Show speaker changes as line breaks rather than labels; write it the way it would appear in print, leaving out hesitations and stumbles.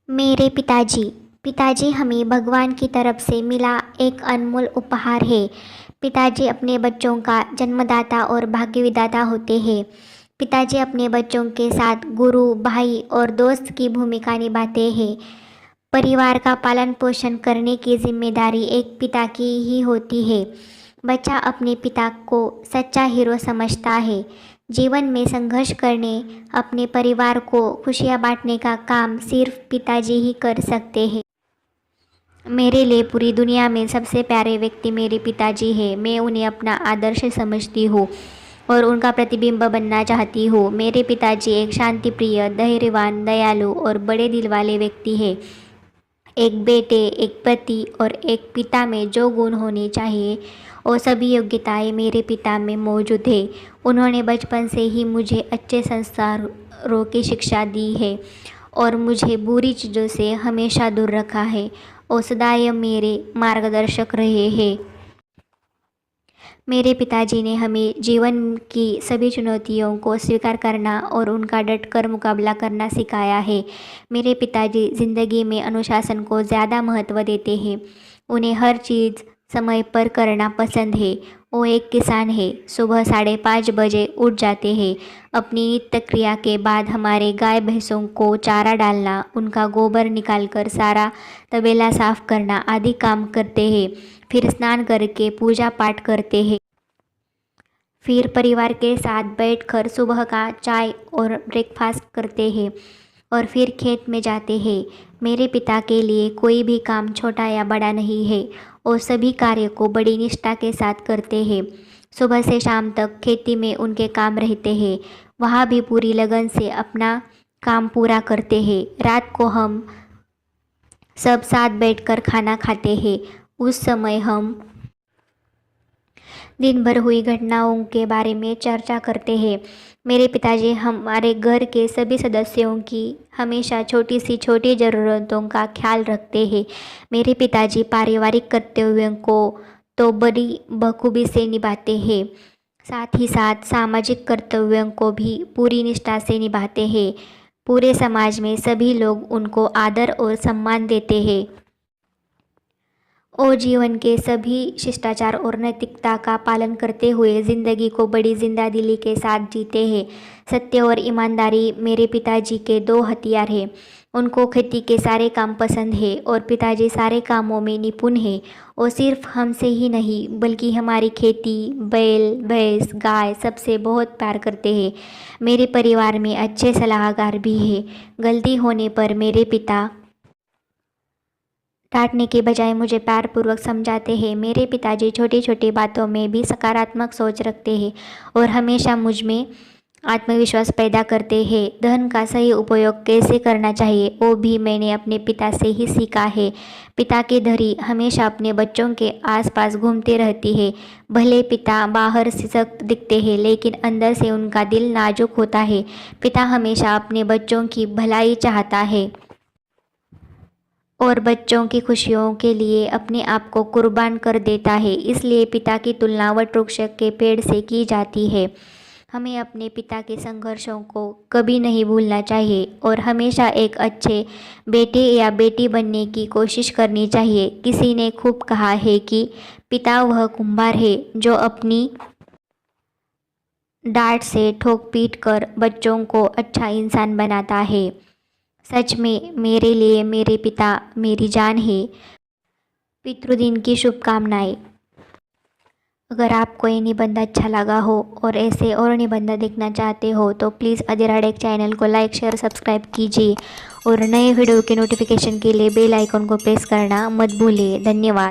मेरे पिताजी पिताजी हमें भगवान की तरफ से मिला एक अनमोल उपहार है। पिताजी अपने बच्चों का जन्मदाता और भाग्यविधाता होते हैं। पिताजी अपने बच्चों के साथ गुरु, भाई और दोस्त की भूमिका निभाते हैं। परिवार का पालन पोषण करने की जिम्मेदारी एक पिता की ही होती है। बच्चा अपने पिता को सच्चा हीरो समझता है। जीवन में संघर्ष करने, अपने परिवार को खुशियाँ बांटने का काम सिर्फ पिताजी ही कर सकते हैं। मेरे लिए पूरी दुनिया में सबसे प्यारे व्यक्ति मेरे पिताजी हैं। मैं उन्हें अपना आदर्श समझती हूँ और उनका प्रतिबिंब बनना चाहती हूँ। मेरे पिताजी एक शांतिप्रिय, धैर्यवान, दयालु और बड़े दिल वाले व्यक्ति हैं। एक बेटे, एक पति और एक पिता में जो गुण होने चाहिए वो सभी योग्यताएं मेरे पिता में मौजूद है। उन्होंने बचपन से ही मुझे अच्छे संस्कारों की शिक्षा दी है और मुझे बुरी चीज़ों से हमेशा दूर रखा है और सदैव मेरे मार्गदर्शक रहे हैं। मेरे पिताजी ने हमें जीवन की सभी चुनौतियों को स्वीकार करना और उनका डटकर मुकाबला करना सिखाया है। मेरे पिताजी ज़िंदगी में अनुशासन को ज़्यादा महत्व देते हैं। उन्हें हर चीज़ समय पर करना पसंद है। वो एक किसान है। सुबह 5:30 बजे उठ जाते हैं। अपनी नित्य क्रिया के बाद हमारे गाय भैंसों को चारा डालना, उनका गोबर निकालकर सारा तबेला साफ करना आदि काम करते हैं। फिर स्नान करके पूजा पाठ करते हैं। फिर परिवार के साथ बैठकर सुबह का चाय और ब्रेकफास्ट करते हैं और फिर खेत में जाते हैं। मेरे पिता के लिए कोई भी काम छोटा या बड़ा नहीं है और सभी कार्य को बड़ी निष्ठा के साथ करते हैं। सुबह से शाम तक खेती में उनके काम रहते हैं। वहाँ भी पूरी लगन से अपना काम पूरा करते हैं। रात को हम सब साथ बैठकर खाना खाते हैं। उस समय हम दिन भर हुई घटनाओं के बारे में चर्चा करते हैं। मेरे पिताजी हमारे घर के सभी सदस्यों की हमेशा छोटी सी छोटी ज़रूरतों का ख्याल रखते हैं। मेरे पिताजी पारिवारिक कर्तव्यों को तो बड़ी बखूबी से निभाते हैं, साथ ही साथ सामाजिक कर्तव्यों को भी पूरी निष्ठा से निभाते हैं। पूरे समाज में सभी लोग उनको आदर और सम्मान देते हैं और जीवन के सभी शिष्टाचार और नैतिकता का पालन करते हुए ज़िंदगी को बड़ी जिंदादिली के साथ जीते हैं। सत्य और ईमानदारी मेरे पिताजी के दो हथियार हैं। उनको खेती के सारे काम पसंद है और पिताजी सारे कामों में निपुण है। और सिर्फ हमसे ही नहीं बल्कि हमारी खेती, बैल, भैंस, गाय सबसे बहुत प्यार करते हैं। मेरे परिवार में अच्छे सलाहकार भी हैं। गलती होने पर मेरे पिता डांटने के बजाय मुझे प्यारपूर्वक समझाते हैं। मेरे पिताजी छोटी छोटी बातों में भी सकारात्मक सोच रखते हैं और हमेशा मुझ में आत्मविश्वास पैदा करते हैं। धन का सही उपयोग कैसे करना चाहिए वो भी मैंने अपने पिता से ही सीखा है। पिता की धरी हमेशा अपने बच्चों के आसपास घूमती रहती है। भले पिता बाहर से सख्त दिखते हैं लेकिन अंदर से उनका दिल नाजुक होता है। पिता हमेशा अपने बच्चों की भलाई चाहता है और बच्चों की खुशियों के लिए अपने आप को कुर्बान कर देता है। इसलिए पिता की तुलना वट वृक्ष के पेड़ से की जाती है। हमें अपने पिता के संघर्षों को कभी नहीं भूलना चाहिए और हमेशा एक अच्छे बेटे या बेटी बनने की कोशिश करनी चाहिए। किसी ने खूब कहा है कि पिता वह कुम्हार है जो अपनी डांट से ठोक पीट कर बच्चों को अच्छा इंसान बनाता है। सच में मेरे लिए मेरे पिता मेरी जान है। पितृदिन की शुभकामनाएं। अगर आपको ये निबंध अच्छा लगा हो और ऐसे और निबंध देखना चाहते हो तो प्लीज़ अधिराडेक चैनल को लाइक, शेयर, सब्सक्राइब कीजिए और नए वीडियो के नोटिफिकेशन के लिए बेल आइकन को प्रेस करना मत भूलिए। धन्यवाद।